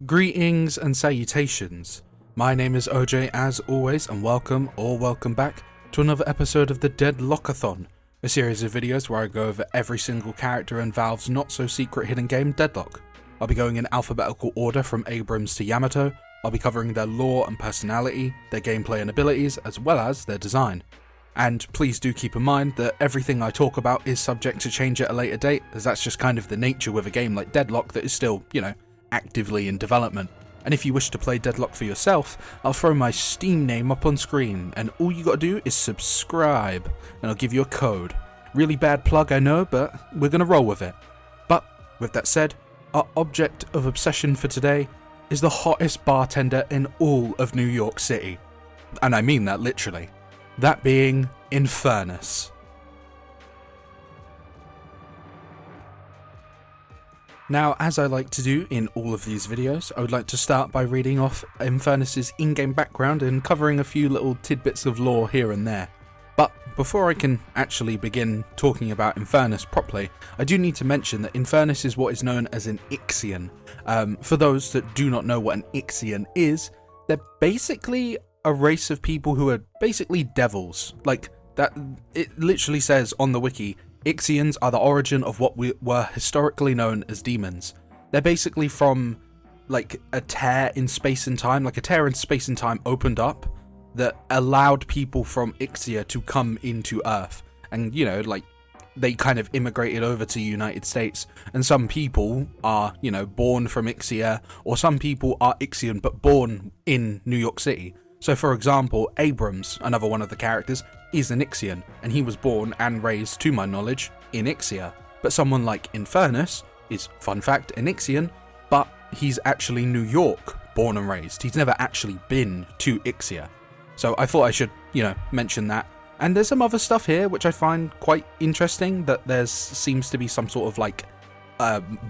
Greetings and salutations. My name is OJ as always, and welcome back to another episode of the Deadlockathon, a series of videos where I go over every single character in Valve's not so secret hidden game Deadlock. I'll be going in alphabetical order from Abrams to Yamato. I'll be covering their lore and personality, their gameplay and abilities, as well as their design. And please do keep in mind that everything I talk about is subject to change at a later date, as that's just kind of the nature with a game like Deadlock that is still, actively in development. And if you wish to play Deadlock for yourself, I'll throw my Steam name up on screen, and all you gotta do is subscribe, and I'll give you a code. Really bad plug, I know, but we're gonna roll with it. But with that said, our object of obsession for today is the hottest bartender in all of New York City. And I mean that literally. That being Infernus. Now, as I like to do in all of these videos, I would like to start by reading off Infernus' in-game background and covering a few little tidbits of lore here and there. But before I can actually begin talking about Infernus properly, I do need to mention that Infernus is what is known as an Ixian. For those that do not know what an Ixian is, they're basically a race of people who are basically devils. Like, that, it literally says on the wiki, Ixians are the origin of what were historically known as demons. They're basically from, like, a tear in space and time, like a tear in space and time opened up that allowed people from Ixia to come into Earth. And, they kind of immigrated over to the United States. And some people are, born from Ixia, or some people are Ixian but born in New York City. So for example, Abrams, another one of the characters, is an Ixian, and he was born and raised, to my knowledge, in Ixia. But someone like Infernus is, fun fact, an Ixian, but he's actually New York, born and raised. He's never actually been to Ixia. So I thought I should, mention that. And there's some other stuff here which I find quite interesting, that there seems to be some sort of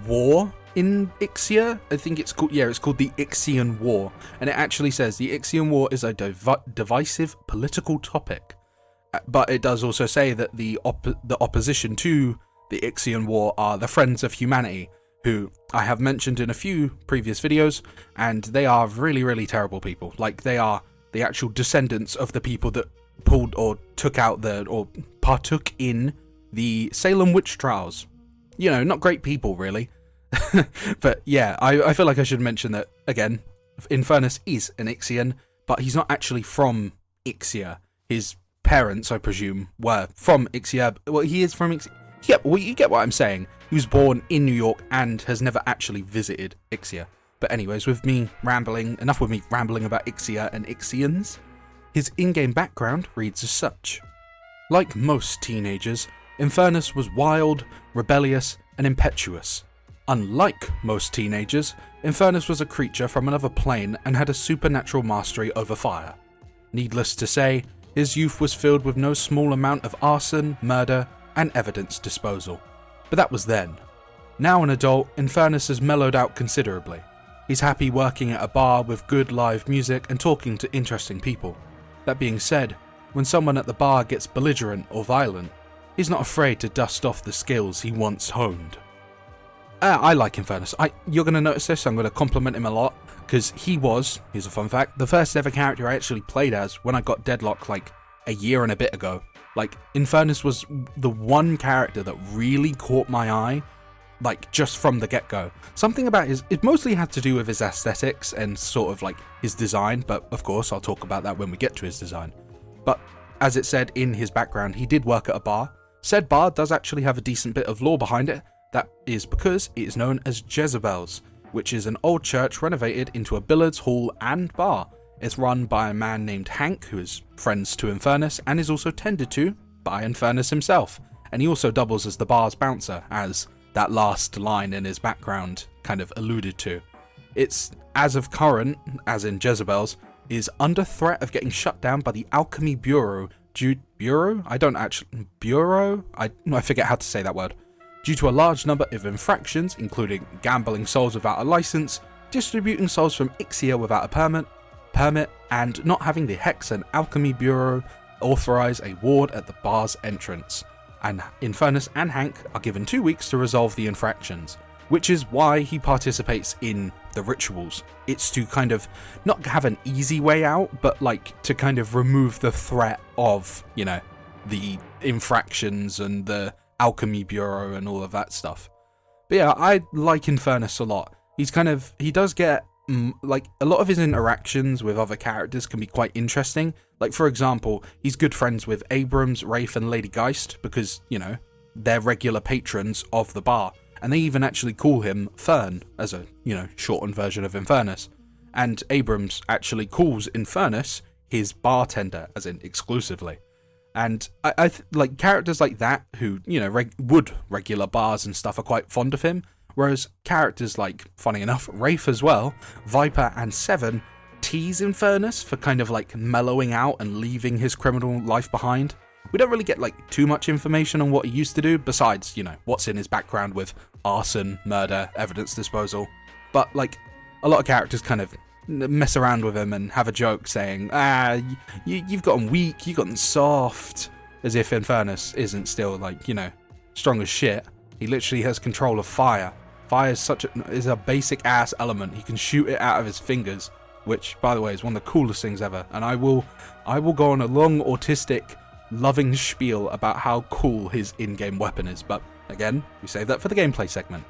war in Ixia. I think it's called the Ixian War, and it actually says the Ixian War is a divisive political topic. But it does also say that the opposition to the Ixian War are the Friends of Humanity, who I have mentioned in a few previous videos, and they are really, really terrible people. Like, they are the actual descendants of the people that pulled or partook in the Salem witch trials. Not great people, really. But yeah, I feel like I should mention that, again, Infernus is an Ixian, but he's not actually from Ixia. His parents, I presume, were from Ixia. Well, he is from Ixia. Yeah, well, you get what I'm saying. He was born in New York and has never actually visited Ixia. But anyways, enough with me rambling about Ixia and Ixians. His in-game background reads as such. Like most teenagers, Infernus was wild, rebellious, and impetuous. Unlike most teenagers, Infernus was a creature from another plane and had a supernatural mastery over fire. Needless to say, his youth was filled with no small amount of arson, murder, and evidence disposal. But that was then. Now an adult, Infernus has mellowed out considerably. He's happy working at a bar with good live music and talking to interesting people. That being said, when someone at the bar gets belligerent or violent, he's not afraid to dust off the skills he once honed. I like Infernus. You're going to notice this, I'm going to compliment him a lot, because he was, here's a fun fact, the first ever character I actually played as when I got Deadlock like a year and a bit ago. Like, Infernus was the one character that really caught my eye, like, just from the get-go. Something about it mostly had to do with his aesthetics and sort of like his design, but of course I'll talk about that when we get to his design. But as it said in his background, he did work at a bar. Said bar does actually have a decent bit of lore behind it. That is because it is known as Jezebel's, which is an old church renovated into a billiards hall and bar. It's run by a man named Hank, who is friends to Infernus, and is also tended to by Infernus himself. And he also doubles as the bar's bouncer, as that last line in his background kind of alluded to. It's, as of current, as in Jezebel's, is under threat of getting shut down by the Alchemy Bureau. I forget how to say that word. Due to a large number of infractions, including gambling souls without a license, distributing souls from Ixia without a permit, and not having the Hex and Alchemy Bureau authorize a ward at the bar's entrance. And Infernus and Hank are given 2 weeks to resolve the infractions, which is why he participates in the rituals. It's to kind of not have an easy way out, but like to kind of remove the threat of, you know, the infractions and the alchemy bureau and all of that stuff. But yeah, I like Infernus a lot. He does get, like, a lot of his interactions with other characters can be quite interesting. Like, for example, he's good friends with Abrams, Rafe, and Lady Geist because, you know, they're regular patrons of the bar. And they even actually call him Fern as a, you know, shortened version of Infernus. And Abrams actually calls Infernus his bartender, as in exclusively. And I like characters like that who, you know, would regular bars and stuff are quite fond of him. Whereas characters like, funny enough, Rafe as well, Viper and Seven tease Infernus for kind of like mellowing out and leaving his criminal life behind. We don't really get like too much information on what he used to do besides, you know, what's in his background with arson, murder, evidence disposal. But like a lot of characters kind of mess around with him and have a joke saying, you've gotten weak, you've gotten soft, as if Infernus isn't still like, you know, strong as shit. He literally has control of fire. Fire is a basic ass element. He can shoot it out of his fingers, which, by the way, is one of the coolest things ever. And I will go on a long autistic, loving spiel about how cool his in-game weapon is. But again, we save that for the gameplay segment.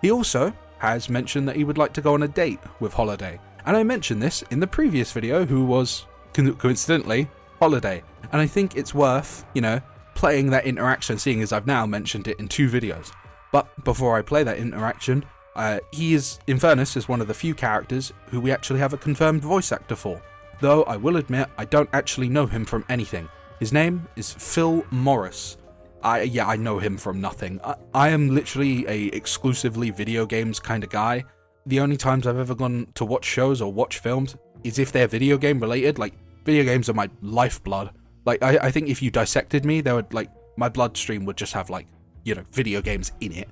He also has mentioned that he would like to go on a date with Holiday. And I mentioned this in the previous video, who was coincidentally Holiday. And I think it's worth, you know, playing that interaction, seeing as I've now mentioned it in 2 videos. But before I play that interaction, Infernus is one of the few characters who we actually have a confirmed voice actor for, though I will admit I don't actually know him from anything. His name is Phil Morris. I know him from nothing. I am literally a exclusively video games kind of guy. The only times I've ever gone to watch shows or watch films is if they're video game related. Like, video games are my lifeblood. Like, I think if you dissected me, there would, like, my bloodstream would just have, like, you know, video games in it.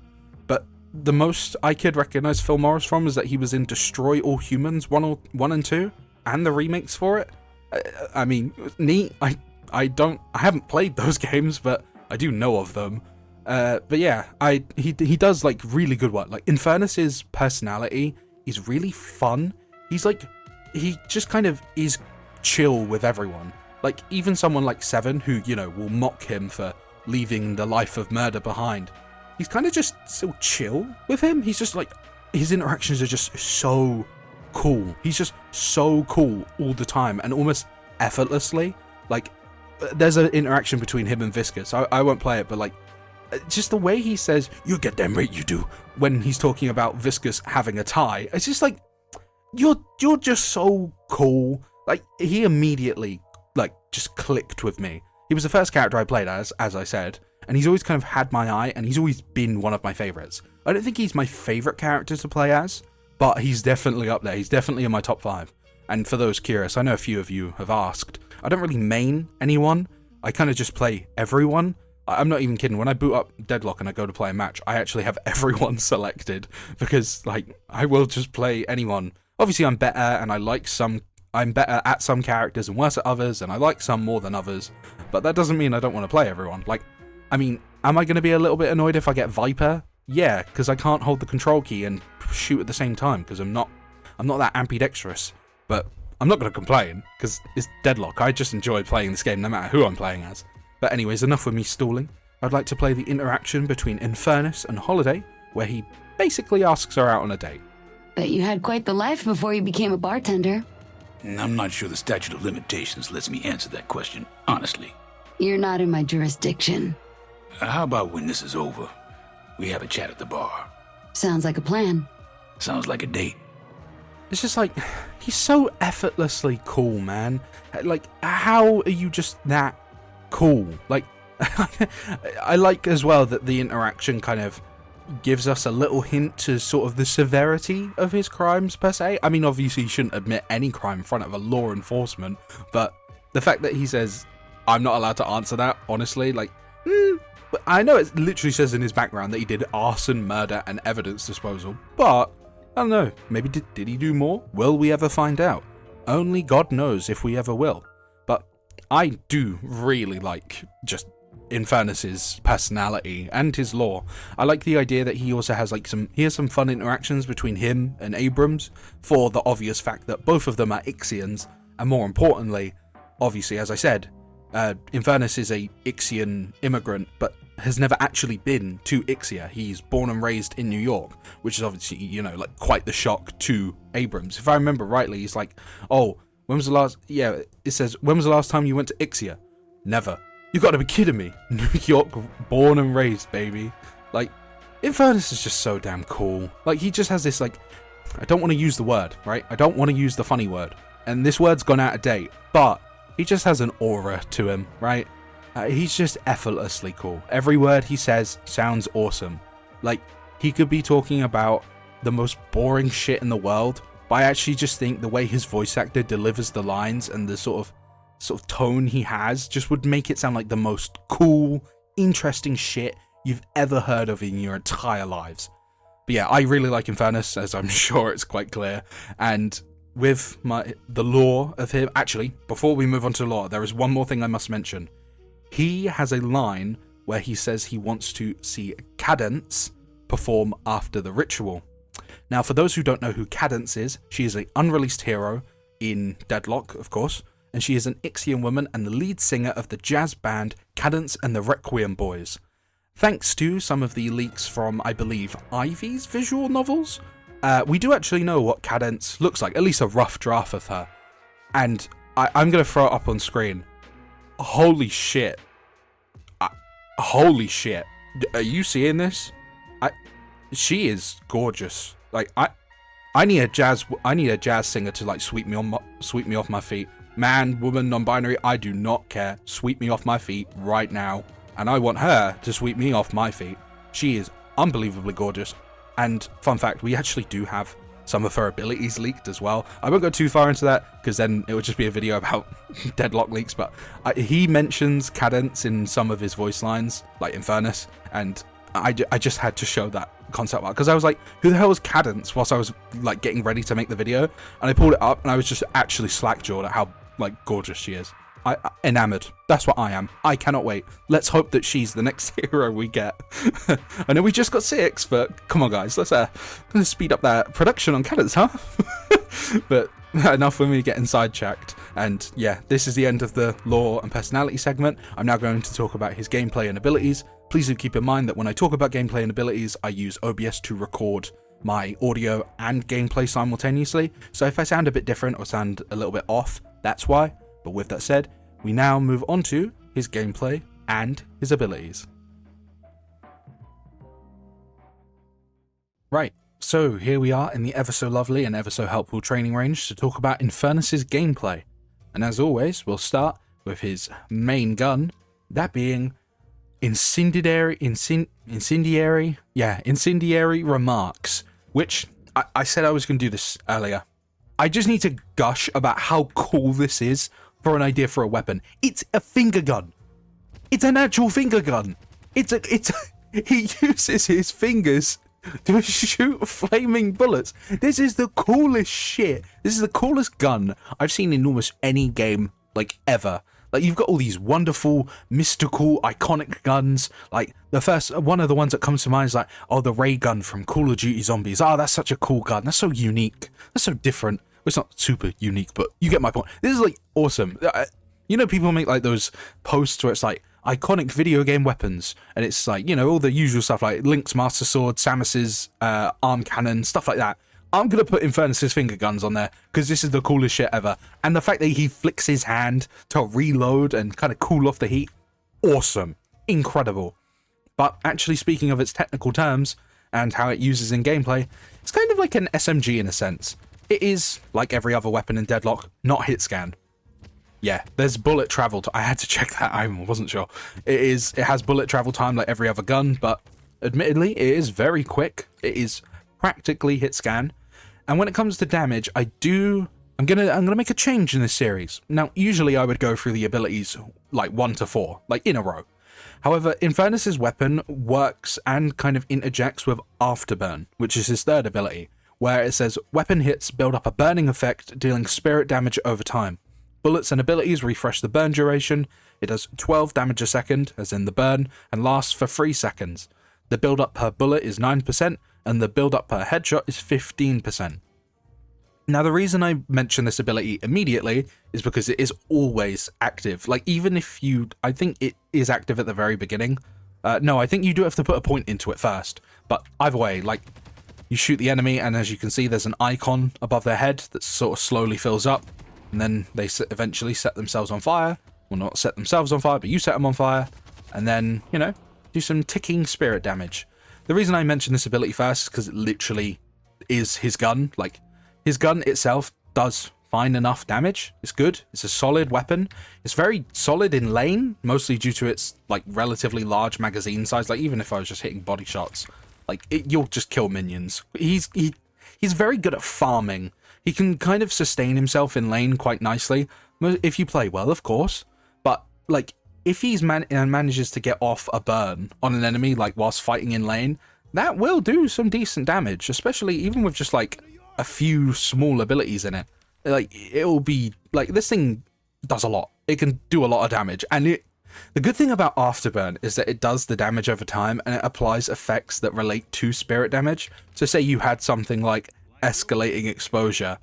But the most I could recognize Phil Morris from is that he was in Destroy All Humans 1 and 2, and the remakes for it. I mean, neat. I haven't played those games, but I do know of them. But yeah, he does, like, really good work. Like, Infernus's personality is really fun. He's like, he just kind of is chill with everyone. Like, even someone like Seven, who, you know, will mock him for leaving the life of murder behind. He's kind of just still chill with him. He's just like, his interactions are just so cool. He's just so cool all the time and almost effortlessly. Like, there's an interaction between him and Viscous. I won't play it, but like, just the way he says, "You get damn right you do," when he's talking about Viscous having a tie. It's just like, you're just so cool. Like, he immediately, like, just clicked with me. He was the first character I played as I said, and he's always kind of had my eye, and he's always been one of my favorites. I don't think he's my favorite character to play as, but he's definitely up there. He's definitely in my top 5. And for those curious, I know a few of you have asked, I don't really main anyone. I kind of just play everyone. I'm not even kidding. When I boot up Deadlock and I go to play a match, I actually have everyone selected because, like, I will just play anyone. Obviously, I'm better, and I'm better at some characters and worse at others, and I like some more than others, but that doesn't mean I don't want to play everyone. Like, I mean, am I going to be a little bit annoyed if I get Viper? Yeah, because I can't hold the control key and shoot at the same time, because I'm not that ambidextrous, but I'm not going to complain, because it's Deadlock. I just enjoy playing this game no matter who I'm playing as. But anyways, enough with me stalling. I'd like to play the interaction between Infernus and Holiday, where he basically asks her out on a date. Bet you had quite the life before you became a bartender. I'm not sure the statute of limitations lets me answer that question, honestly. You're not in my jurisdiction. How about when this is over, we have a chat at the bar? Sounds like a plan. Sounds like a date. It's just like, he's so effortlessly cool, man. Like, how are you just that cool? Like, I like as well that the interaction kind of gives us a little hint to sort of the severity of his crimes per se. I mean, obviously you shouldn't admit any crime in front of a law enforcement, but the fact that he says, I'm not allowed to answer that, honestly, like, but I know it literally says in his background that he did arson, murder, and evidence disposal, but I don't know, maybe did he do more? Will we ever find out? Only God knows if we ever will. But I do really like just Infernus's personality and his lore. I like the idea that he also has like some fun interactions between him and Abrams, for the obvious fact that both of them are Ixians, and more importantly, obviously, as I said, Infernus is a Ixian immigrant, but has never actually been to Ixia. He's born and raised in New York, which is obviously, you know, like quite the shock to Abrams. If I remember rightly, he's like, oh, when was the last time you went to Ixia? Never. You gotta be kidding me. New York, born and raised, baby. Like, Infernus is just so damn cool. Like, he just has this, like, I don't want to use the word, right? I don't want to use the funny word. And this word's gone out of date, but he just has an aura to him, right? He's just effortlessly cool. Every word he says sounds awesome. Like, he could be talking about the most boring shit in the world, but I actually just think the way his voice actor delivers the lines and the sort of tone he has just would make it sound like the most cool, interesting shit you've ever heard of in your entire lives. But yeah, I really like Infernus, as I'm sure it's quite clear, and with the lore of him, actually, before we move on to lore, there is one more thing I must mention. He has a line where he says he wants to see Cadence perform after the ritual. Now, for those who don't know who Cadence is, she is an unreleased hero in Deadlock, of course, and she is an Ixian woman and the lead singer of the jazz band Cadence and the Requiem Boys. Thanks to some of the leaks from, I believe, Ivy's visual novels, we do actually know what Cadence looks like, at least a rough draft of her. And I'm going to throw it up on screen. Holy shit. Holy shit. Are you seeing this? She is gorgeous. Like, I need a jazz singer to like sweep me off my feet. Man, woman, non-binary, I do not care. Sweep me off my feet right now. And I want her to sweep me off my feet. She is unbelievably gorgeous. And fun fact, we actually do have some of her abilities leaked as well. I won't go too far into that, because then it would just be a video about Deadlock leaks, but he mentions Cadence in some of his voice lines, like Infernus, and I just had to show that concept art, because I was like, who the hell is Cadence, whilst I was like getting ready to make the video, and I pulled it up, and I was just actually slack-jawed at how like gorgeous she is. I enamored. That's what I am. I cannot wait. Let's hope that she's the next hero we get. I know we just got 6, but come on, guys. Let's speed up that production on Cadence, huh? But enough of me getting sidetracked. And yeah, this is the end of the lore and personality segment. I'm now going to talk about his gameplay and abilities. Please do keep in mind that when I talk about gameplay and abilities, I use OBS to record my audio and gameplay simultaneously. So if I sound a bit different or sound a little bit off, that's why. But with that said, we now move on to his gameplay and his abilities. Right, so here we are in the ever so lovely and ever so helpful training range to talk about Infernus's gameplay. And as always, we'll start with his main gun, that being incendiary remarks, which I said I was going to do this earlier. I just need to gush about how cool this is for an idea for a weapon. It's a finger gun. It's an actual finger gun. He uses his fingers to shoot flaming bullets. This is the coolest shit. This is the coolest gun I've seen in almost any game, like, ever. Like, you've got all these wonderful, mystical, iconic guns. Like, one of the ones that comes to mind is like, oh, the ray gun from Call of Duty Zombies. Oh, that's such a cool gun. That's so unique. That's so different. Well, it's not super unique, but you get my point. This is like awesome. You know, people make like those posts where it's like iconic video game weapons, and it's like, you know, all the usual stuff like Link's Master Sword, Samus's arm cannon, stuff like that. I'm gonna put Infernus's finger guns on there because this is the coolest shit ever. And the fact that he flicks his hand to reload and kind of cool off the heat, awesome, incredible. But actually, speaking of its technical terms and how it uses in gameplay, it's kind of like an SMG in a sense. It is, like every other weapon in Deadlock, not hit scan. Yeah, there's bullet travel. I had to check that. I wasn't sure. It has bullet travel time like every other gun, but admittedly, it is very quick. It is practically hit scan. And when it comes to damage, I'm gonna make a change in this series. Now, usually I would go through the abilities like 1 to 4, like in a row. However, Infernus's weapon works and kind of interjects with Afterburn, which is his third ability, where it says weapon hits build up a burning effect, dealing spirit damage over time. Bullets and abilities refresh the burn duration. It does 12 damage a second, as in the burn, and lasts for 3 seconds. The build-up per bullet is 9%, and the build-up per headshot is 15%. Now, the reason I mention this ability immediately is because it is always active. Like, even if you... I think it is active at the very beginning. No, I think you do have to put a point into it first. But either way, like, you shoot the enemy, and as you can see, there's an icon above their head that sort of slowly fills up. And then they eventually set themselves on fire. Well, not set themselves on fire, but you set them on fire. And then, you know, do some ticking spirit damage. The reason I mention this ability first is because it literally is his gun. Like, his gun itself does fine enough damage. It's good. It's a solid weapon. It's very solid in lane, mostly due to its, like, relatively large magazine size. Like, even if I was just hitting body shots, like, you'll just kill minions. He's very good at farming. He can kind of sustain himself in lane quite nicely, if you play well, of course. But, like, if he's manages to get off a burn on an enemy, like, whilst fighting in lane, that will do some decent damage, especially even with just, like, a few small abilities in it. Like, it'll be, like, this thing does a lot. It can do a lot of damage. And the good thing about Afterburn is that it does the damage over time, and it applies effects that relate to spirit damage. So say you had something like escalating exposure,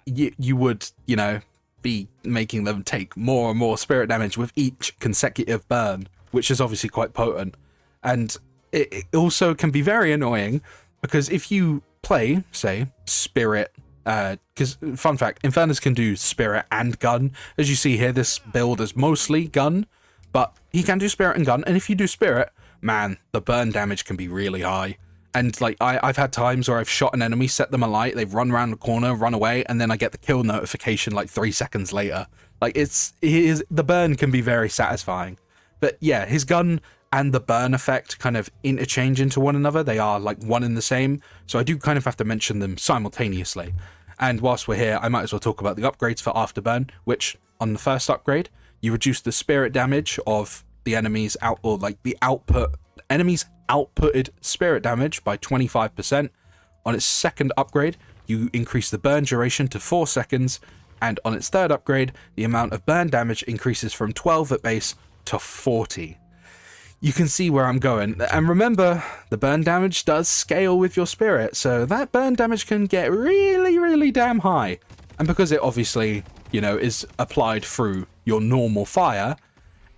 you would, you know, be making them take more and more spirit damage with each consecutive burn, which is obviously quite potent. And it also can be very annoying, because if you play, say, spirit, because, fun fact, Infernus can do spirit and gun. As you see here, this build is mostly gun, but he can do spirit and gun, and if you do spirit, man, the burn damage can be really high. And, like, I've had times where I've shot an enemy, set them alight, they've run around the corner, run away, and then I get the kill notification, like, 3 seconds later. Like, the burn can be very satisfying. But, yeah, his gun and the burn effect kind of interchange into one another. They are, like, one and the same, so I do kind of have to mention them simultaneously. And whilst we're here, I might as well talk about the upgrades for Afterburn, which, on the first upgrade, you reduce the spirit damage of the enemy's enemy's outputted spirit damage by 25%. On its second upgrade, you increase the burn duration to 4 seconds, and on its third upgrade, the amount of burn damage increases from 12 at base to 40. You can see where I'm going, and remember, the burn damage does scale with your spirit, so that burn damage can get really, really damn high. And because it obviously, you know, is applied through your normal fire,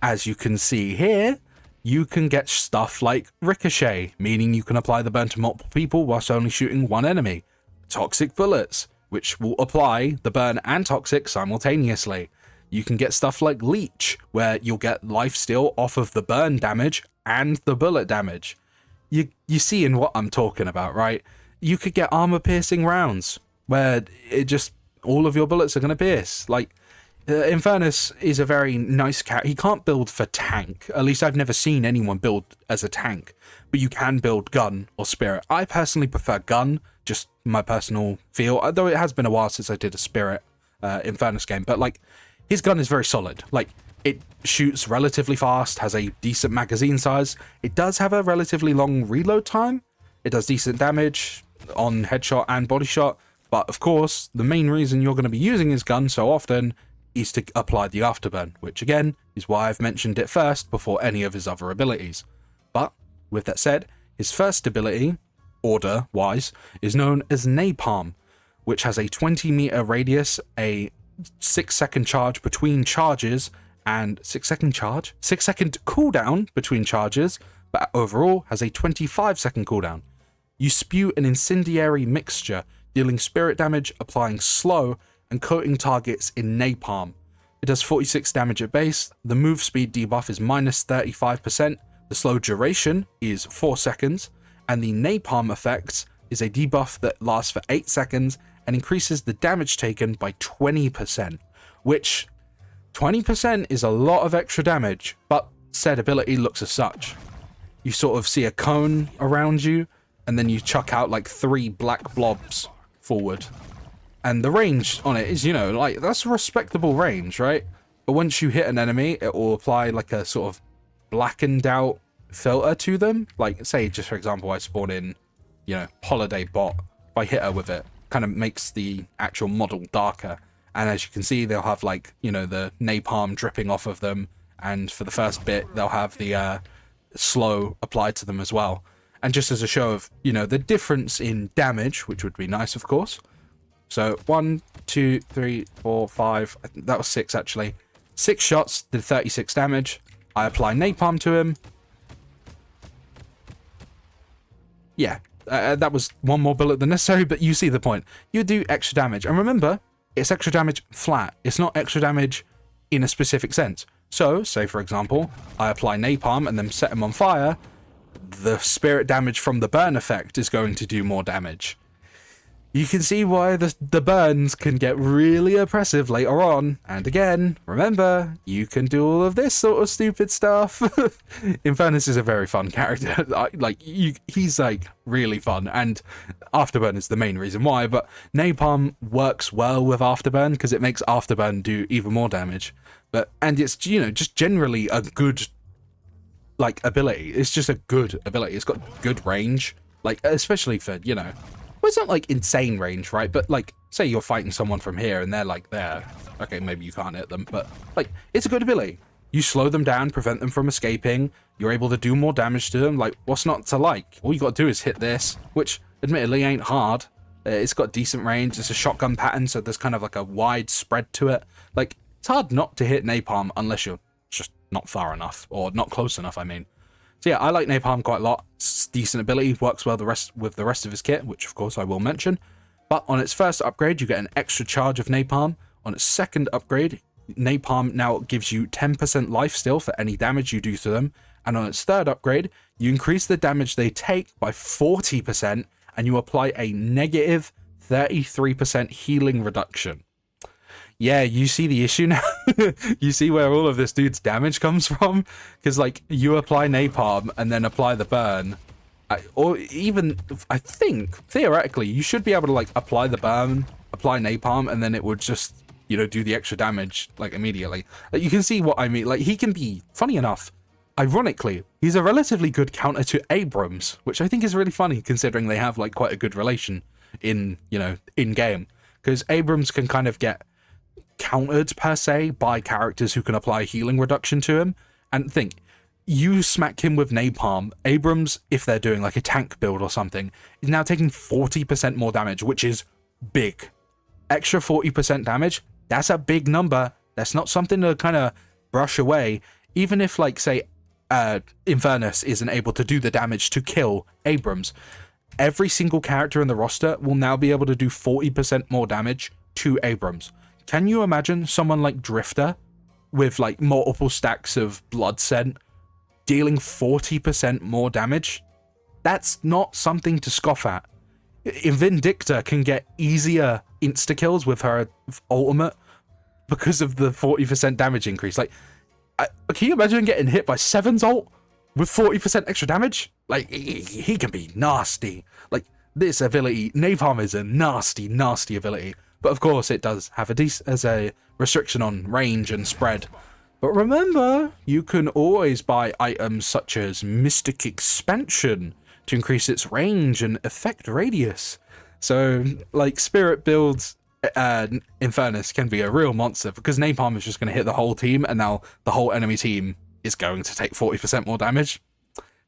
as you can see here, you can get stuff like ricochet, meaning you can apply the burn to multiple people whilst only shooting one enemy. Toxic bullets, which will apply the burn and toxic simultaneously. You can get stuff like leech, where you'll get lifesteal off of the burn damage and the bullet damage. You see in what I'm talking about, right? You could get armor piercing rounds, where it just, all of your bullets are going to pierce. Like, Infernus is a very nice cat. He can't build for tank. At least I've never seen anyone build as a tank. But you can build gun or spirit. I personally prefer gun, just my personal feel. Although it has been a while since I did a spirit Infernus game. But, like, his gun is very solid. Like, it shoots relatively fast, has a decent magazine size. It does have a relatively long reload time. It does decent damage on headshot and body shot. But, of course, the main reason you're going to be using his gun so often is to apply the Afterburn, which again is why I've mentioned it first before any of his other abilities. But with that said, his first ability, order-wise, is known as Napalm, which has a 20-meter radius, a 6-second charge between charges, and 6-second cooldown between charges, but overall has a 25-second cooldown. You spew an incendiary mixture, dealing spirit damage, applying slow, and coating targets in napalm. It does 46 damage at base, the move speed debuff is minus 35%, the slow duration is 4 seconds, and the napalm effects is a debuff that lasts for 8 seconds and increases the damage taken by 20%, which 20% is a lot of extra damage, but said ability looks as such. You sort of see a cone around you, and then you chuck out like 3 black blobs forward. And the range on it is, you know, like, that's a respectable range, right? But once you hit an enemy, it will apply like a sort of blackened out filter to them. Like, say, just for example, I spawn in, you know, Holiday Bot. If I hit her with it, kind of makes the actual model darker. And as you can see, they'll have, like, you know, the napalm dripping off of them. and for the first bit, they'll have the slow applied to them as well. And just as a show of, you know, the difference in damage, which would be nice, of course. So 1, 2, 3, 4, 5. That was 6 actually. 6 shots did 36 damage. I apply napalm to him. Yeah, that was one more bullet than necessary, but you see the point. You do extra damage. And remember, it's extra damage flat. It's not extra damage in a specific sense. So, say for example, I apply napalm and then set him on fire. The spirit damage from the burn effect is going to do more damage. You can see why the burns can get really oppressive later on. And again, remember, you can do all of this sort of stupid stuff. Infernus is a very fun character. He's like really fun, and Afterburn is the main reason why. But napalm works well with Afterburn because it makes Afterburn do even more damage. And it's, you know, just generally a good like ability. It's just a good ability. It's got good range, like especially for, you know. Well, it's not like insane range, right? But like, say you're fighting someone from here and they're like there. Okay, maybe you can't hit them, but like, it's a good ability. You slow them down, prevent them from escaping. You're able to do more damage to them. Like, what's not to like? All you got to do is hit this, which admittedly ain't hard. It's got decent range. It's a shotgun pattern, so there's kind of like a wide spread to it. Like, it's hard not to hit napalm unless you're just not far enough or not close enough, I mean. So yeah, I like napalm quite a lot. It's decent ability, works well with the rest of his kit, which of course I will mention. But on its first upgrade, you get an extra charge of napalm. On its second upgrade, napalm now gives you 10% life steal for any damage you do to them. And on its third upgrade, you increase the damage they take by 40% and you apply a negative 33% healing reduction. Yeah, you see the issue now? You see where all of this dude's damage comes from? Because, like, you apply napalm and then apply the burn. Or even, I think, theoretically, you should be able to, like, apply the burn, apply napalm, and then it would just, you know, do the extra damage, like, immediately. Like, you can see what I mean. Like, he can be, funny enough, ironically, he's a relatively good counter to Abrams, which I think is really funny, considering they have, like, quite a good relation in, you know, in-game. Because Abrams can kind of get countered per se by characters who can apply healing reduction to him. And think, you smack him with napalm, Abrams, if they're doing like a tank build or something, is now taking 40% more damage, which is big. Extra 40% damage, that's a big number. That's not something to kind of brush away. Even if, like, say, Infernus isn't able to do the damage to kill Abrams, every single character in the roster will now be able to do 40% more damage to Abrams. Can you imagine someone like Drifter with like multiple stacks of blood scent dealing 40% more damage? That's not something to scoff at. Vindicta can get easier insta-kills with her ultimate because of the 40% damage increase. Like, can you imagine getting hit by Seven's ult with 40% extra damage? Like, he can be nasty. Like, this ability, napalm is a nasty, nasty ability. But of course, it does have a restriction on range and spread. But remember, you can always buy items such as Mystic Expansion to increase its range and effect radius. So, like, Spirit builds Infernus can be a real monster because napalm is just going to hit the whole team, and now the whole enemy team is going to take 40% more damage.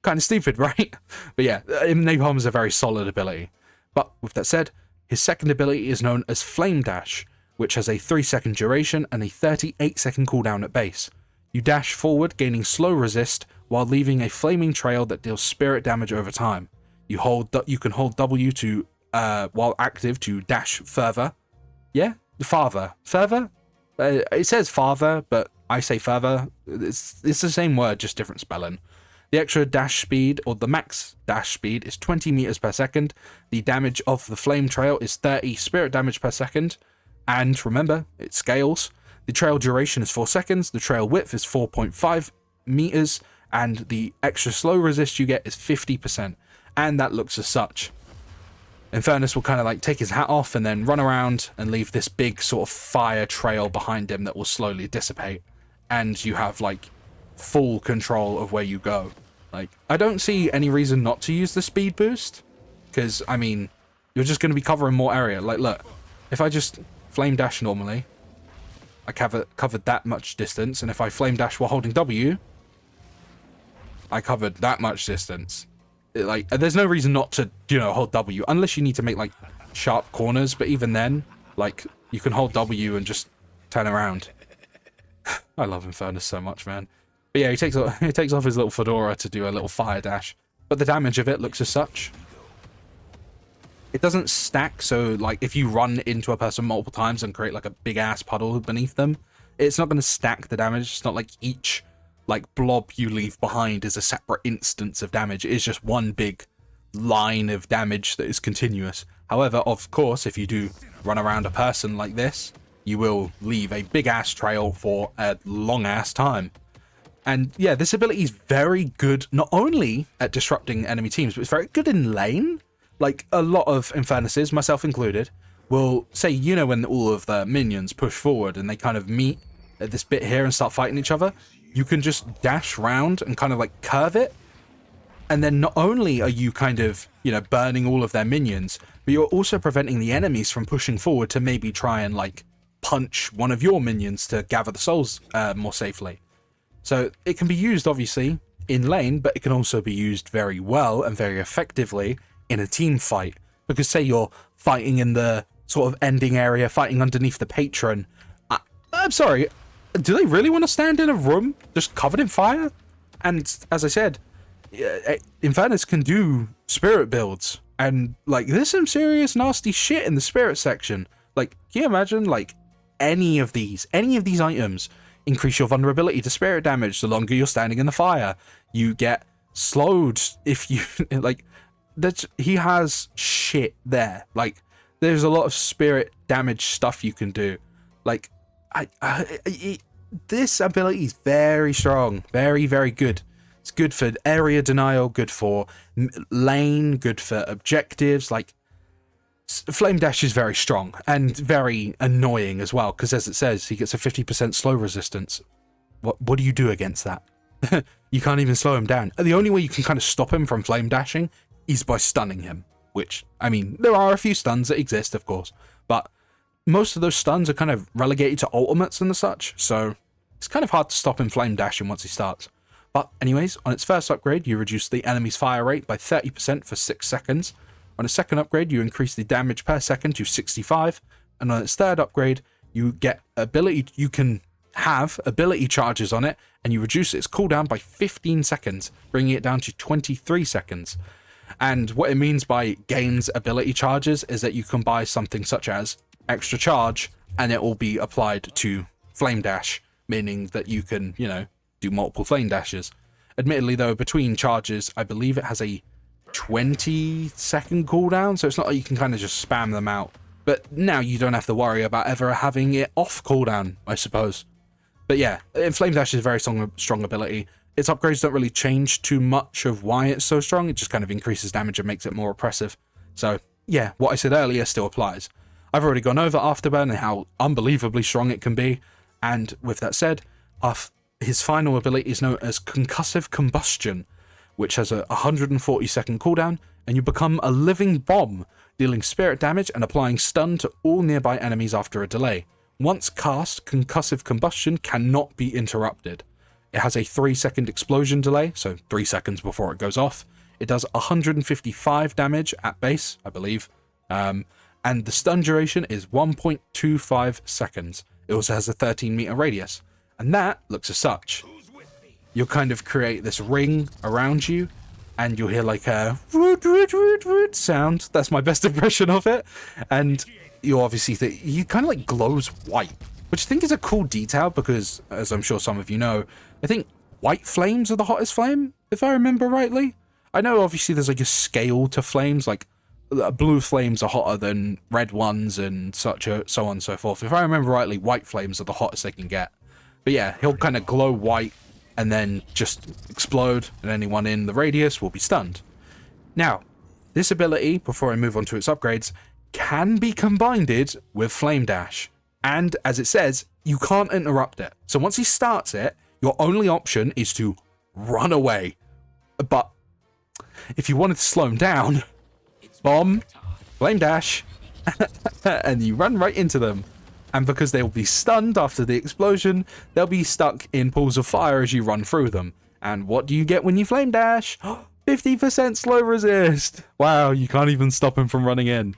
Kind of stupid, right? But yeah, napalm is a very solid ability. But with that said, his second ability is known as Flame Dash, which has a 3-second duration and a 38-second cooldown at base. You dash forward, gaining slow resist, while leaving a flaming trail that deals spirit damage over time. You can hold W to while active to dash further. Yeah? Farther. Further? It says farther, but I say further. It's the same word, just different spelling. The extra dash speed, or the max dash speed, is 20 meters per second. The damage of the flame trail is 30 spirit damage per second. And remember, it scales. The trail duration is 4 seconds. The trail width is 4.5 meters. And the extra slow resist you get is 50%. And that looks as such. Infernus will kind of like take his hat off and then run around and leave this big sort of fire trail behind him that will slowly dissipate. And you have like full control of where you go. Like, I don't see any reason not to use the speed boost, because I mean, you're just going to be covering more area. Like, look, if I just flame dash normally, I covered that much distance, and if I flame dash while holding W, I covered that much distance. Like, there's no reason not to, you know, hold W, unless you need to make, like, sharp corners, but even then, like, you can hold W and just turn around. I love Infernus so much, man. But yeah, he takes off his little fedora to do a little fire dash, but the damage of it looks as such. It doesn't stack, so, like, if you run into a person multiple times and create, like, a big-ass puddle beneath them, it's not going to stack the damage. It's not like each, like, blob you leave behind is a separate instance of damage. It is just one big line of damage that is continuous. However, of course, if you do run around a person like this, you will leave a big-ass trail for a long-ass time. And, yeah, this ability is very good, not only at disrupting enemy teams, but it's very good in lane. Like, a lot of Infernuses, myself included, will say, you know, when all of the minions push forward and they kind of meet at this bit here and start fighting each other, you can just dash round and kind of, like, curve it. And then not only are you kind of, you know, burning all of their minions, but you're also preventing the enemies from pushing forward to maybe try and, like, punch one of your minions to gather the souls more safely. So it can be used, obviously, in lane, but it can also be used very well and very effectively in a team fight, because say you're fighting in the sort of ending area, fighting underneath the patron. I'm sorry, do they really want to stand in a room just covered in fire? And as I said, Infernus can do spirit builds, and like there's some serious nasty shit in the spirit section. Like, can you imagine, like, any of these items increase your vulnerability to spirit damage the longer you're standing in the fire. You get slowed if you like. He has shit there. Like, there's a lot of spirit damage stuff you can do. Like, this ability is very strong, very, very good. It's good for area denial, good for lane, good for objectives. Like, Flame Dash is very strong and very annoying as well, because as it says, he gets a 50% slow resistance. What do you do against that? You can't even slow him down. The only way you can kind of stop him from flame dashing is by stunning him, which, I mean, there are a few stuns that exist, of course, but most of those stuns are kind of relegated to ultimates and the such, so it's kind of hard to stop him flame dashing once he starts. But anyways, on its first upgrade, you reduce the enemy's fire rate by 30% for 6 seconds. On its second upgrade, you increase the damage per second to 65, and on its third upgrade, you get you can have ability charges on it, and you reduce its cooldown by 15 seconds, bringing it down to 23 seconds. And what it means by gains ability charges is that you can buy something such as extra charge, and it will be applied to flame dash, meaning that you can, you know, do multiple flame dashes. Admittedly, though, between charges, I believe it has a 20-second cooldown, so it's not like you can kind of just spam them out. But now you don't have to worry about ever having it off cooldown, I suppose. But yeah, Flame Dash is a very strong ability. Its upgrades don't really change too much of why it's so strong. It just kind of increases damage and makes it more oppressive. So yeah, what I said earlier still applies. I've already gone over Afterburn and how unbelievably strong it can be. And with that said, his final ability is known as Concussive Combustion, which has a 140-second cooldown, and you become a living bomb, dealing spirit damage and applying stun to all nearby enemies after a delay. Once cast, Concussive Combustion cannot be interrupted. It has a 3-second explosion delay, so 3 seconds before it goes off. It does 155 damage at base, I believe, and the stun duration is 1.25 seconds. It also has a 13-meter radius, and that looks as such. You'll kind of create this ring around you, and you'll hear like a root, root, root, root sound. That's my best impression of it. And you obviously think he kind of like glows white, which I think is a cool detail because, as I'm sure some of you know, I think white flames are the hottest flame, if I remember rightly. I know obviously there's like a scale to flames, like blue flames are hotter than red ones and such, so on and so forth. If I remember rightly, white flames are the hottest they can get. But yeah, he'll kind of glow white and then just explode, and anyone in the radius will be stunned. Now, this ability, before I move on to its upgrades, can be combined with Flame Dash. And as it says, you can't interrupt it. So once he starts it, your only option is to run away. But if you wanted to slow him down, bomb, Flame Dash, and you run right into them. And because they'll be stunned after the explosion, they'll be stuck in pools of fire as you run through them. And what do you get when you flame dash? 50% slow resist. Wow, you can't even stop him from running in.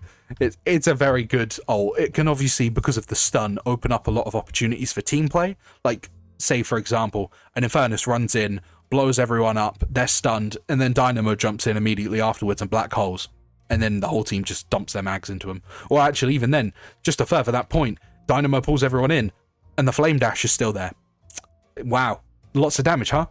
It's a very good ult. It can obviously, because of the stun, open up a lot of opportunities for team play. Like, say for example, an Infernus runs in, blows everyone up, they're stunned, and then Dynamo jumps in immediately afterwards and black holes. And then the whole team just dumps their mags into him. Or actually, even then, just to further that point, Dynamo pulls everyone in, and the flame dash is still there. Wow. Lots of damage, huh?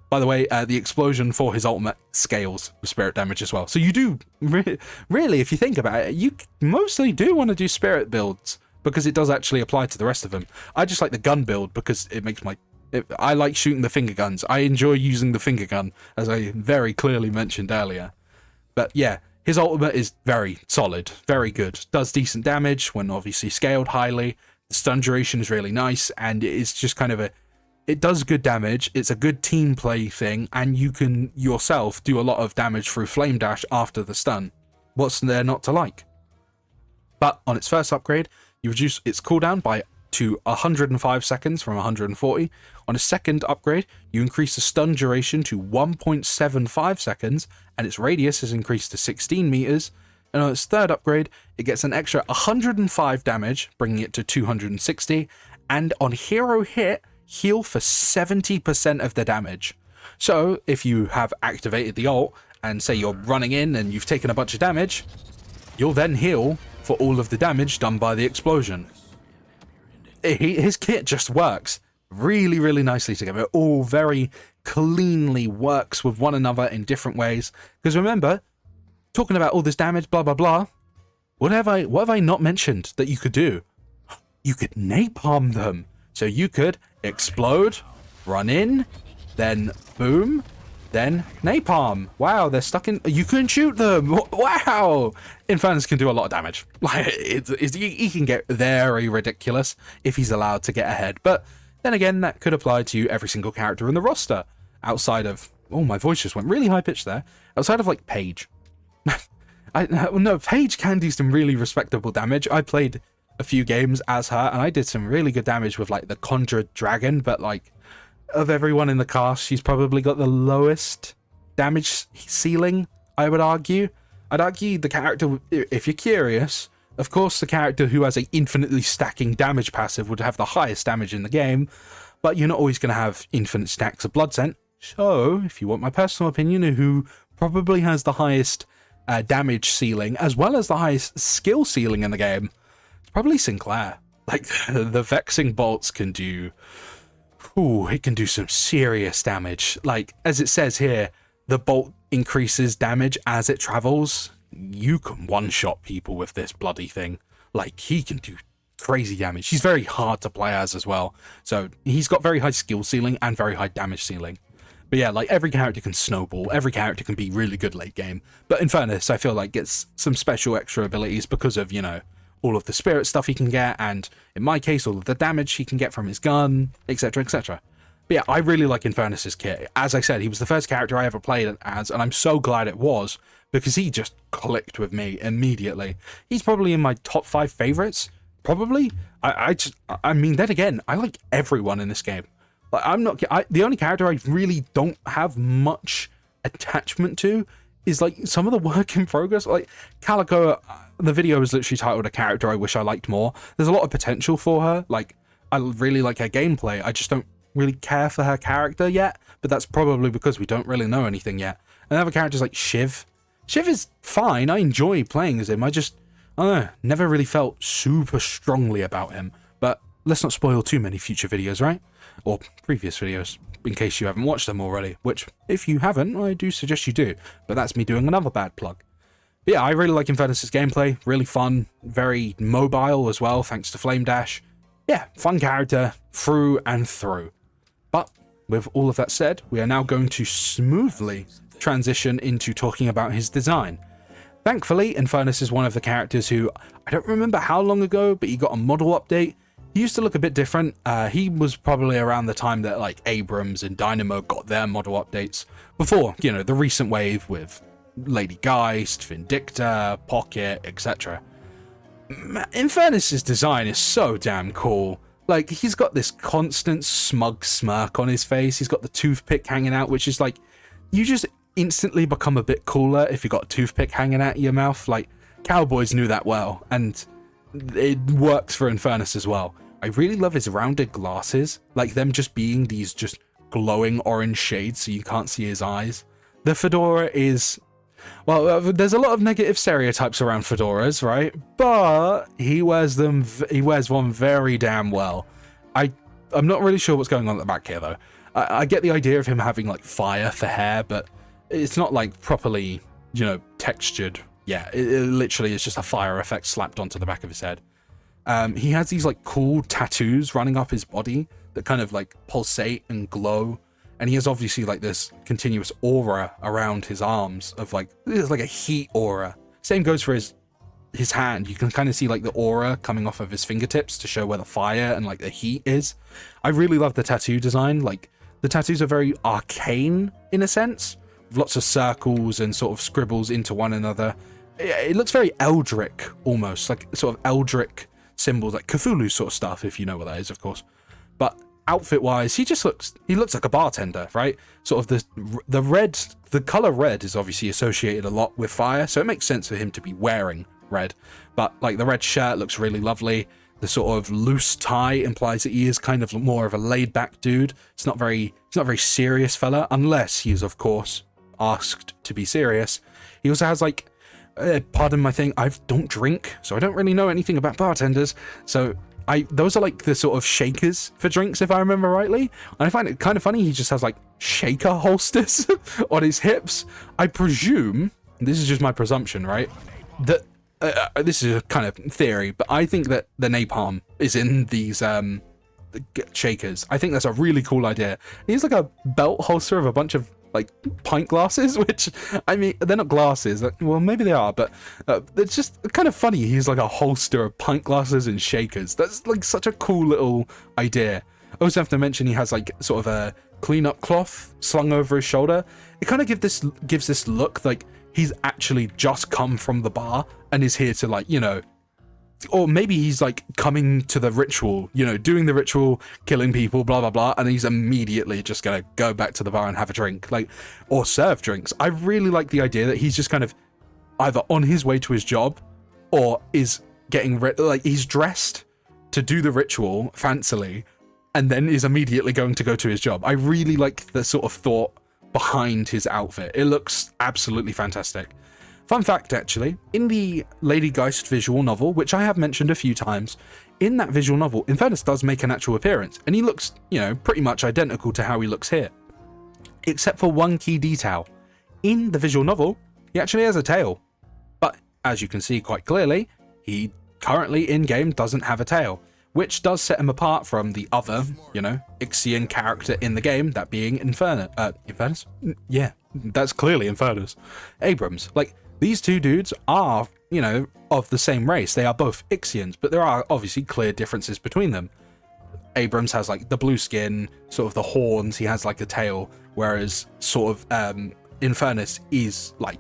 By the way, the explosion for his ultimate scales with spirit damage as well. So you do, really, if you think about it, you mostly do want to do spirit builds, because it does actually apply to the rest of them. I just like the gun build, because it makes I like shooting the finger guns. I enjoy using the finger gun, as I very clearly mentioned earlier. But yeah, his ultimate is very solid, very good. Does decent damage when obviously scaled highly. The stun duration is really nice, and it's just kind of it does good damage, it's a good team play thing, and you can yourself do a lot of damage through Flame Dash after the stun. What's there not to like? But on its first upgrade, you reduce its cooldown to 105 seconds from 140. On its second upgrade, you increase the stun duration to 1.75 seconds, and its radius is increased to 16 meters. And on its third upgrade, it gets an extra 105 damage, bringing it to 260, and on hero hit, heal for 70% of the damage. So if you have activated the ult, and say you're running in and you've taken a bunch of damage, you'll then heal for all of the damage done by the explosion. His kit just works really, really nicely together. It all very cleanly works with one another in different ways. Because remember, talking about all this damage, blah, blah, blah, what have I not mentioned that you could do? You could napalm them. So you could explode, run in, then boom, then napalm. Wow, they're stuck in... You can shoot them. Wow! Infernus can do a lot of damage. Like, he can get very ridiculous if he's allowed to get ahead. But then again, that could apply to every single character in the roster. Outside of... Oh, my voice just went really high-pitched there. Outside of, like, Paige. No, Paige can do some really respectable damage. I played a few games as her, and I did some really good damage with, like, the Conjured Dragon, but, like, of everyone in the cast, she's probably got the lowest damage ceiling, I would argue. I'd argue the character, if you're curious, of course the character who has a infinitely stacking damage passive would have the highest damage in the game, but you're not always going to have infinite stacks of blood scent. So, if you want my personal opinion, who probably has the highest damage ceiling, as well as the highest skill ceiling in the game, it's probably Sinclair. Like, the Vexing Bolts can do... Ooh, it can do some serious damage. Like, as it says here, the bolt increases damage as it travels. You can one-shot people with this bloody thing. Like, he can do crazy damage. He's very hard to play as well. So, he's got very high skill ceiling and very high damage ceiling. But yeah, like, every character can snowball. Every character can be really good late game. But Infernus, I feel like, gets some special extra abilities because of, you know, all of the spirit stuff he can get, and in my case, all of the damage he can get from his gun, etc, etc. But yeah, I really like Infernus's kit. As I said, he was the first character I ever played as, and I'm so glad it was, because he just clicked with me immediately. He's probably in my top 5 favorites, probably. I mean, then again, I like everyone in this game. Like, the only character I really don't have much attachment to is, like, some of the work in progress. Like, Calico, the video was literally titled A Character I Wish I Liked More. There's a lot of potential for her. Like, I really like her gameplay. I just don't really care for her character yet, but that's probably because we don't really know anything yet. And other characters like Shiv. Shiv is fine. I enjoy playing as him. I don't know, never really felt super strongly about him. But let's not spoil too many future videos, right? Or previous videos, in case you haven't watched them already, which, if you haven't, I do suggest you do, but that's me doing another bad plug. But yeah, I really like Infernus' gameplay, really fun, very mobile as well, thanks to Flame Dash. Yeah, fun character, through and through. But, with all of that said, we are now going to smoothly transition into talking about his design. Thankfully, Infernus is one of the characters who, I don't remember how long ago, but he got a model update. He used to look a bit different. He was probably around the time that, like, Abrams and Dynamo got their model updates. Before, you know, the recent wave with Lady Geist, Vindicta, Pocket, etc. Infernus's design is so damn cool. Like, he's got this constant smug smirk on his face. He's got the toothpick hanging out, which is like, you just instantly become a bit cooler if you got a toothpick hanging out of your mouth. Like, cowboys knew that well, and it works for Infernus as well. I really love his rounded glasses, like them just being these just glowing orange shades so you can't see his eyes. The fedora is... Well, there's a lot of negative stereotypes around fedoras, right? But he wears them. He wears one very damn well. I'm not really sure what's going on at the back here, though. I get the idea of him having like fire for hair, but it's not like properly, you know, textured. Yeah, it literally is just a fire effect slapped onto the back of his head. He has these like cool tattoos running up his body that kind of like pulsate and glow. And he has obviously like this continuous aura around his arms of like, it's like a heat aura. Same goes for his hand. You can kind of see like the aura coming off of his fingertips to show where the fire and like the heat is. I really love the tattoo design. Like, the tattoos are very arcane in a sense, with lots of circles and sort of scribbles into one another. It looks very Eldritch almost, like sort of Eldritch symbols, like Cthulhu sort of stuff, if you know what that is, of course. But outfit wise, he looks like a bartender, right? Sort of the color red is obviously associated a lot with fire, so it makes sense for him to be wearing red. But like, the red shirt looks really lovely. The sort of loose tie implies that he is kind of more of a laid back dude. He's not very serious fella, unless he is of course asked to be serious. He also has like, pardon my thing, I don't drink, so I don't really know anything about bartenders, so those are like the sort of shakers for drinks, if I remember rightly. And I find it kind of funny, he just has like shaker holsters on his hips. I presume, this is just my presumption, right, that this is a kind of theory, but I think that the napalm is in these shakers. I think that's a really cool idea. He has like a belt holster of a bunch of like pint glasses, which, I mean, they're not glasses, well maybe they are, but it's just kind of funny. He's like a holster of pint glasses and shakers. That's like such a cool little idea. I also have to mention he has like sort of a cleanup cloth slung over his shoulder. It kind of gives this look like he's actually just come from the bar and is here to, like, you know, or maybe he's like coming to the ritual, you know, doing the ritual, killing people, blah blah blah, and he's immediately just gonna go back to the bar and have a drink, like, or serve drinks. I really like the idea that he's just kind of either on his way to his job or is getting like, he's dressed to do the ritual fancily and then is immediately going to go to his job. I really like the sort of thought behind his outfit. It looks absolutely fantastic. Fun fact, actually, in the Lady Geist visual novel, which I have mentioned a few times, in that visual novel, Infernus does make an actual appearance, and he looks, you know, pretty much identical to how he looks here. Except for one key detail. In the visual novel, he actually has a tail. But, as you can see quite clearly, he currently in-game doesn't have a tail, which does set him apart from the other, you know, Ixian character in the game, that being Infernus? Yeah, that's clearly Infernus. Abrams. Like, these two dudes are, you know, of the same race. They are both Ixians, but there are obviously clear differences between them. Abrams has like the blue skin, sort of the horns, he has like a tail, whereas sort of Infernus is like,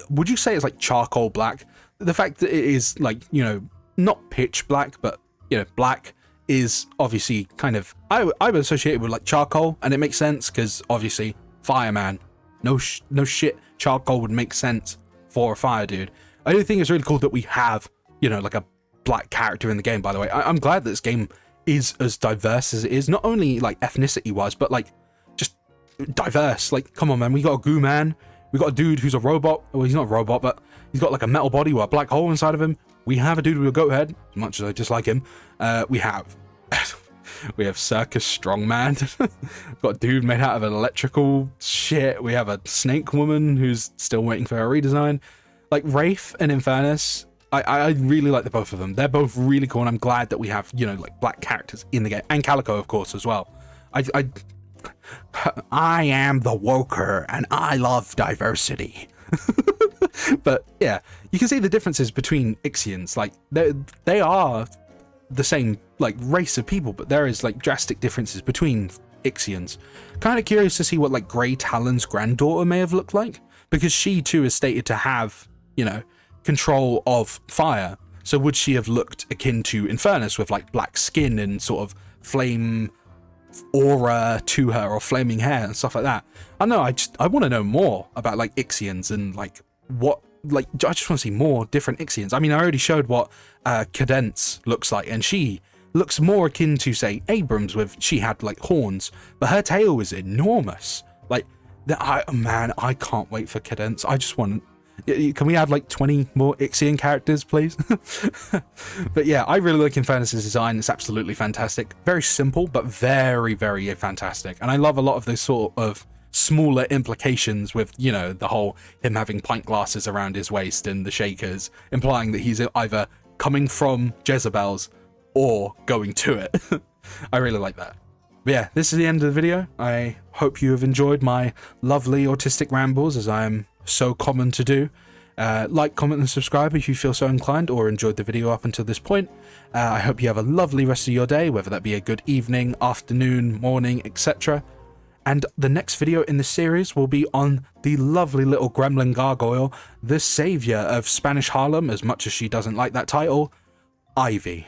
would you say it's like charcoal black? The fact that it is like, you know, not pitch black, but, you know, black is obviously kind of, I would associate it with like charcoal, and it makes sense because obviously fireman, no shit, charcoal would make sense for a fire dude. I do think it's really cool that we have, you know, like a black character in the game, by the way. I'm glad that this game is as diverse as it is, not only like ethnicity wise, but like just diverse. Like, come on, man, we got a goo man, we got a dude who's a robot. Well, he's not a robot, but he's got like a metal body with a black hole inside of him. We have a dude with a goat head, as much as I dislike him. We have Circus Strongman. We've got a dude made out of an electrical shit. We have a snake woman who's still waiting for her redesign. Like, Wraith and Infernus, I really like the both of them. They're both really cool, and I'm glad that we have, you know, like black characters in the game. And Calico, of course, as well. I am the woker, and I love diversity. But yeah, you can see the differences between Ixians. Like, they are the same like race of people, but there is like drastic differences between Ixians. Kind of curious to see what like Grey Talon's granddaughter may have looked like, because she too is stated to have, you know, control of fire. So would she have looked akin to Infernus with like black skin and sort of flame aura to her, or flaming hair and stuff like that? I don't know, I want to know more about like Ixians and like what, like I just want to see more different Ixians. I mean, I already showed what Cadence looks like, and she looks more akin to, say, Abrams, with she had like horns, but her tail was enormous. Like man, I can't wait for Cadence. I just want, can we add like 20 more Ixian characters, please? But yeah, I really like Infernus's design. It's absolutely fantastic. Very simple, but very, very fantastic. And I love a lot of those sort of smaller implications with, you know, the whole him having pint glasses around his waist and the shakers, implying that he's either coming from Jezebel's or going to it. I really like that. But yeah, this is the end of the video. I hope you have enjoyed my lovely autistic rambles, as I am so common to do. Like, comment and subscribe if you feel so inclined or enjoyed the video up until this point. I hope you have a lovely rest of your day, whether that be a good evening, afternoon, morning, etc. And the next video in this series will be on the lovely little gremlin gargoyle, the savior of Spanish Harlem, as much as she doesn't like that title, Ivy.